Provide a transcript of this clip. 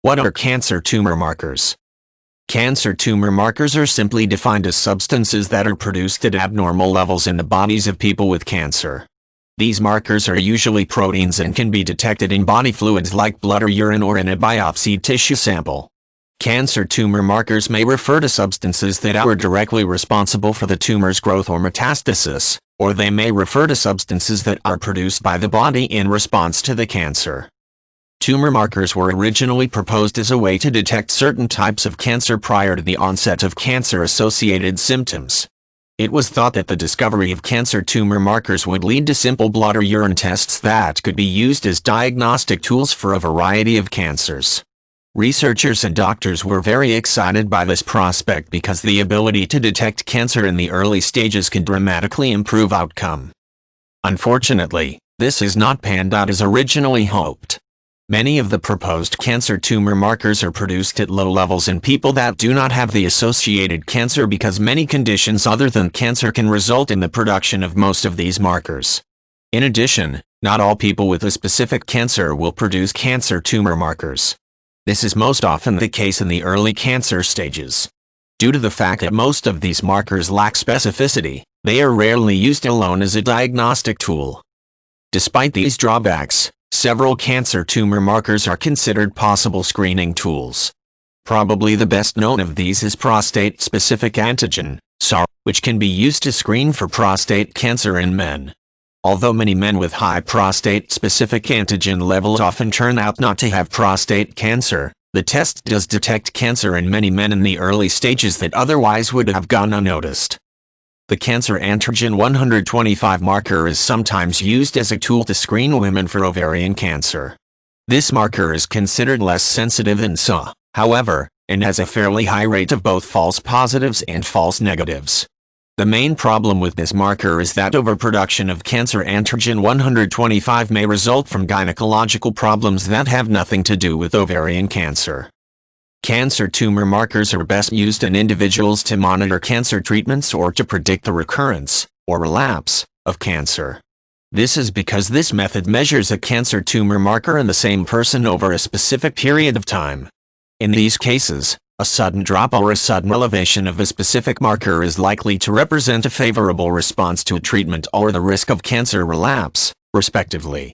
What are cancer tumor markers? Cancer tumor markers are simply defined as substances that are produced at abnormal levels in the bodies of people with cancer. These markers are usually proteins and can be detected in body fluids like blood or urine or in a biopsied tissue sample. Cancer tumor markers may refer to substances that are directly responsible for the tumor's growth or metastasis, or they may refer to substances that are produced by the body in response to the cancer. Tumor markers were originally proposed as a way to detect certain types of cancer prior to the onset of cancer-associated symptoms. It was thought that the discovery of cancer tumor markers would lead to simple blood or urine tests that could be used as diagnostic tools for a variety of cancers. Researchers and doctors were very excited by this prospect because the ability to detect cancer in the early stages can dramatically improve outcome. Unfortunately, this has not panned out as originally hoped. Many of the proposed cancer tumor markers are produced at low levels in people that do not have the associated cancer because many conditions other than cancer can result in the production of most of these markers. In addition, not all people with a specific cancer will produce cancer tumor markers. This is most often the case in the early cancer stages. Due to the fact that most of these markers lack specificity, they are rarely used alone as a diagnostic tool. Despite these drawbacks, several cancer tumor markers are considered possible screening tools. Probably the best known of these is prostate-specific antigen, SAR, which can be used to screen for prostate cancer in men. Although many men with high prostate-specific antigen levels often turn out not to have prostate cancer, the test does detect cancer in many men in the early stages that otherwise would have gone unnoticed. The cancer antigen 125 marker is sometimes used as a tool to screen women for ovarian cancer. This marker is considered less sensitive than SA, however, and has a fairly high rate of both false positives and false negatives. The main problem with this marker is that overproduction of cancer antigen 125 may result from gynecological problems that have nothing to do with ovarian cancer. Cancer tumor markers are best used in individuals to monitor cancer treatments or to predict the recurrence, or relapse, of cancer. This is because this method measures a cancer tumor marker in the same person over a specific period of time. In these cases, a sudden drop or a sudden elevation of a specific marker is likely to represent a favorable response to a treatment or the risk of cancer relapse, respectively.